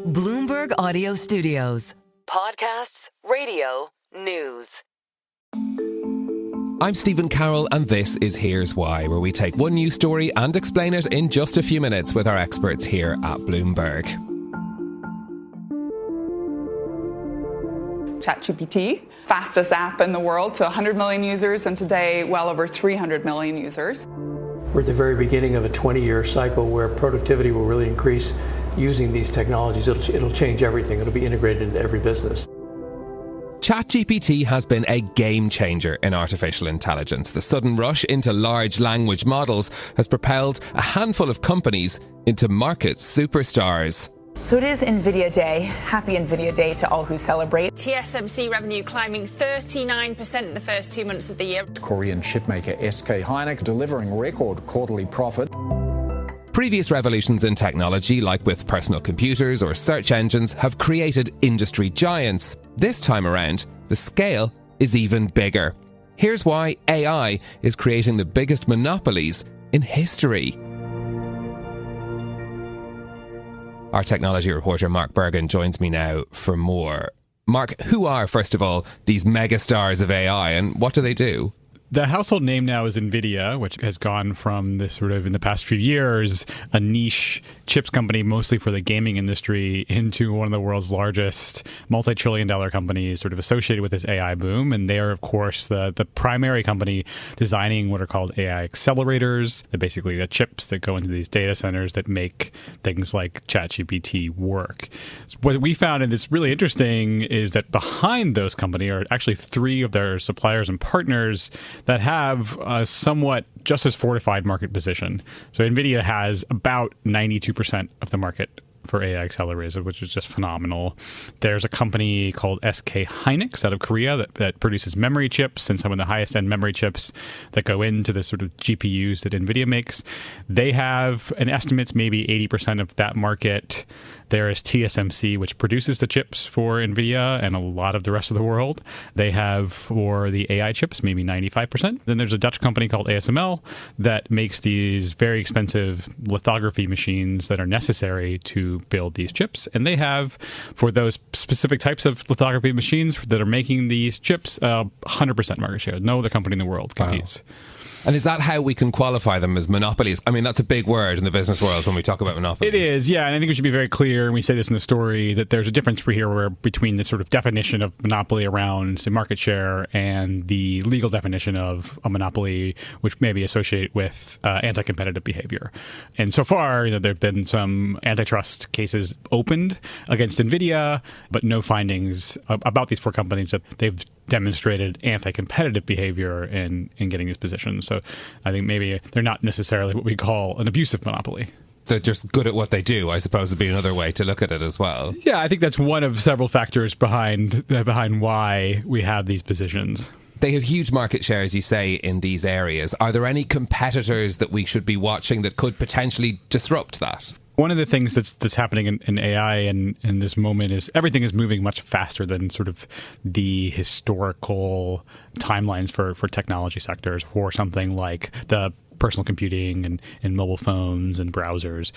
Bloomberg Audio Studios. Podcasts, radio, news. I'm Stephen Carroll, and this is Here's Why, where we take one news story and explain it in just a few minutes with our experts here at Bloomberg. ChatGPT, fastest app in the world to 100 million users, and today well over 300 million users. We're at the very beginning of a 20-year cycle where productivity will really increase using these technologies. It'll change everything. It'll be integrated into every business. ChatGPT has been a game changer in artificial intelligence. The sudden rush into large language models has propelled a handful of companies into market superstars. So it is Nvidia Day. Happy Nvidia Day to all who celebrate. TSMC revenue climbing 39% in the first 2 months of the year. Korean chipmaker SK Hynix delivering record quarterly profit. Previous revolutions in technology, like with personal computers or search engines, have created industry giants. This time around, the scale is even bigger. Here's why AI is creating the biggest monopolies in history. Our technology reporter Mark Bergen joins me now for more. Mark, who are, first of all, these megastars of AI, and what do they do? The household name now is Nvidia, which has gone from this sort of, in the past few years, a niche chips company mostly for the gaming industry into one of the world's largest multi-trillion-dollar companies sort of associated with this AI boom. And they are, of course, the primary company designing what are called AI accelerators. They're basically the chips that go into these data centers that make things like ChatGPT work. So what we found, and it's really interesting, is that behind those companies are actually three of their suppliers and partners that have a somewhat just as fortified market position. So Nvidia has about 92% of the market for AI accelerators, which is just phenomenal. There's a company called SK Hynix out of Korea that produces memory chips and some of the highest end memory chips that go into the sort of GPUs that Nvidia makes. They have an estimate, maybe 80% of that market. There is TSMC, which produces the chips for Nvidia and a lot of the rest of the world. They have, for the AI chips, maybe 95%. Then there's a Dutch company called ASML that makes these very expensive lithography machines that are necessary to build these chips. And they have, for those specific types of lithography machines that are making these chips, 100% market share. No other company in the world competes. Wow. And is that how we can qualify them as monopolies? I mean, that's a big word in the business world when we talk about monopolies. It is, yeah. And I think we should be very clear, and we say this in the story, that there's a difference between the sort of definition of monopoly around, say, market share and the legal definition of a monopoly, which may be associated with anti-competitive behavior. And so far, there have been some antitrust cases opened against Nvidia, but no findings about these four companies that they've demonstrated anti-competitive behavior in getting these positions. So I think maybe they're not necessarily what we call an abusive monopoly. They're just good at what they do, I suppose, would be another way to look at it as well. Yeah, I think that's one of several factors behind why we have these positions. They have huge market share, as you say, in these areas. Are there any competitors that we should be watching that could potentially disrupt that? One of the things that's happening in AI and in this moment is everything is moving much faster than sort of the historical timelines for technology sectors, for something like the personal computing and mobile phones and browsers.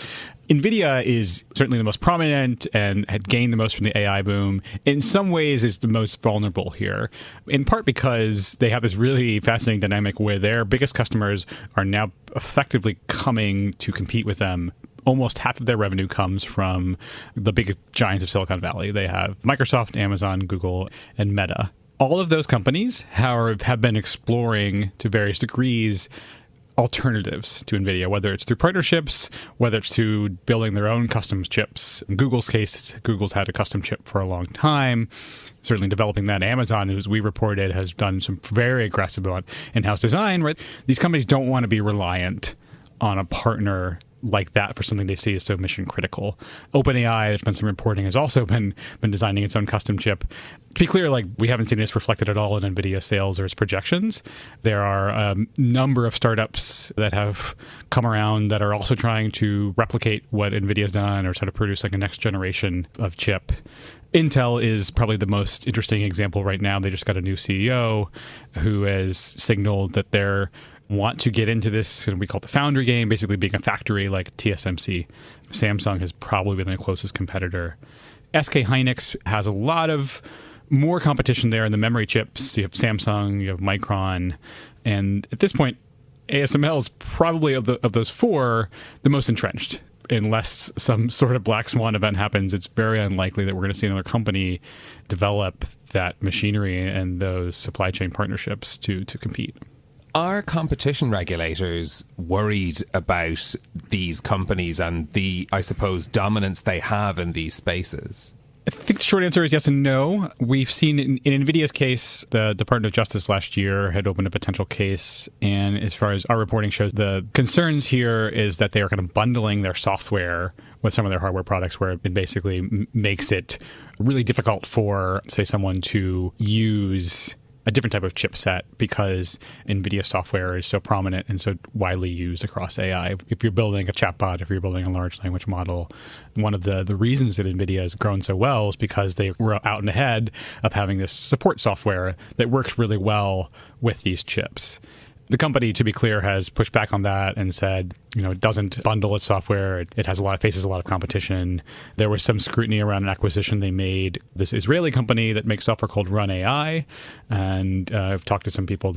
Nvidia is certainly the most prominent and had gained the most from the AI boom. In some ways is the most vulnerable here, in part because they have this really fascinating dynamic where their biggest customers are now effectively coming to compete with them. Almost half of their revenue comes from the big giants of Silicon Valley. They have Microsoft, Amazon, Google, and Meta. All of those companies have been exploring to various degrees alternatives to Nvidia, whether it's through partnerships, whether it's through building their own custom chips. In Google's case, Google's had a custom chip for a long time. Certainly developing that. Amazon, as we reported, has done some very aggressive in-house design. Right? These companies don't want to be reliant on a partner like that for something they see as so mission critical. OpenAI, there's been some reporting, has also been designing its own custom chip. To be clear, we haven't seen this reflected at all in NVIDIA sales or its projections. There are a number of startups that have come around that are also trying to replicate what NVIDIA's done or try to produce a next generation of chip. Intel is probably the most interesting example right now. They just got a new CEO who has signaled that they're want to get into this, we call it the foundry game, basically being a factory like TSMC. Samsung has probably been the closest competitor. SK Hynix has a lot of more competition there in the memory chips. You have Samsung, you have Micron, and at this point, ASML is probably of those four the most entrenched. Unless some sort of black swan event happens, it's very unlikely that we're going to see another company develop that machinery and those supply chain partnerships to compete. Are competition regulators worried about these companies and the, I suppose, dominance they have in these spaces? I think the short answer is yes and no. We've seen in Nvidia's case, the Department of Justice last year had opened a potential case. And as far as our reporting shows, the concerns here is that they are kind of bundling their software with some of their hardware products, where it basically makes it really difficult for, say, someone to use a different type of chipset because NVIDIA software is so prominent and so widely used across AI. If you're building a chatbot, if you're building a large language model, one of the reasons that NVIDIA has grown so well is because they were out and ahead of having this support software that works really well with these chips. The company, to be clear, has pushed back on that and said, it doesn't bundle its software. It faces a lot of competition. There was some scrutiny around an acquisition they made, this Israeli company that makes software called Run AI. And I've talked to some people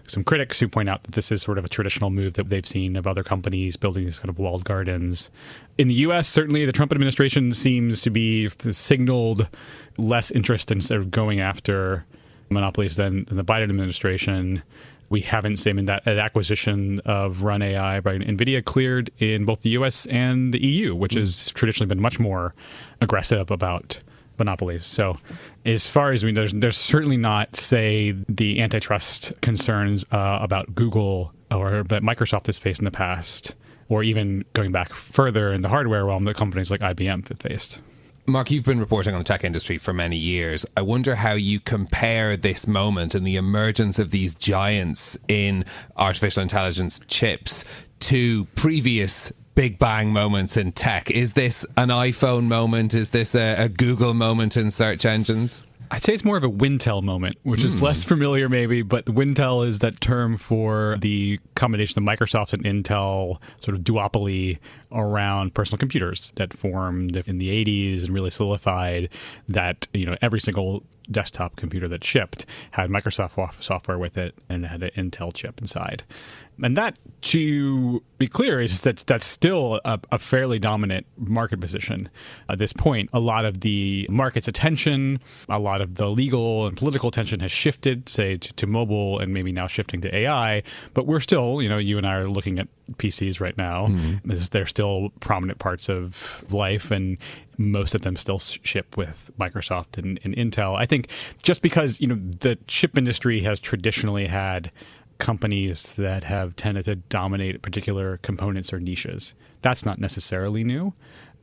some critics who point out that this is sort of a traditional move that they've seen of other companies building these kind of walled gardens. In the U.S., certainly the Trump administration seems to be signaled less interest in sort of going after monopolies than the Biden administration. We haven't seen that acquisition of Run AI by NVIDIA cleared in both the US and the EU, which has traditionally been much more aggressive about monopolies. So as far as we know, there's certainly not, say, the antitrust concerns about Google or that Microsoft has faced in the past, or even going back further in the hardware realm that companies like IBM have faced. Mark, you've been reporting on the tech industry for many years. I wonder how you compare this moment and the emergence of these giants in artificial intelligence chips to previous big bang moments in tech. Is this an iPhone moment? Is this a Google moment in search engines? I'd say it's more of a Wintel moment, which is less familiar maybe, but the Wintel is that term for the combination of Microsoft and Intel sort of duopoly around personal computers that formed in the 80s and really solidified that, every single desktop computer that shipped had Microsoft software with it and had an Intel chip inside. And that, to be clear, is that's still a fairly dominant market position at this point. A lot of the market's attention, a lot of the legal and political attention has shifted, say, to mobile and maybe now shifting to AI. But we're still, you and I are looking at PCs right now. They're still prominent parts of life, and most of them still ship with Microsoft and Intel. I think just because, the chip industry has traditionally had companies that have tended to dominate particular components or niches. That's not necessarily new.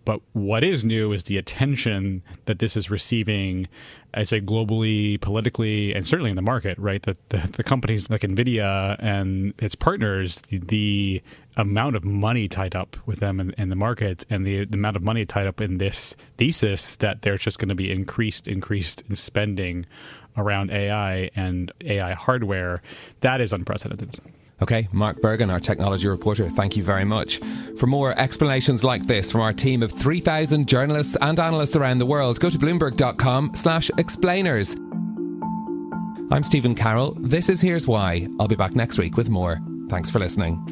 But what is new is the attention that this is receiving, I'd say, globally, politically, and certainly in the market, right? That the companies like Nvidia and its partners, the amount of money tied up with them in the market, and the amount of money tied up in this thesis that there's just going to be increased in spending around AI and AI hardware, that is unprecedented. Okay, Mark Bergen, our technology reporter, thank you very much. For more explanations like this from our team of 3,000 journalists and analysts around the world, go to bloomberg.com/explainers. I'm Stephen Carroll. This is Here's Why. I'll be back next week with more. Thanks for listening.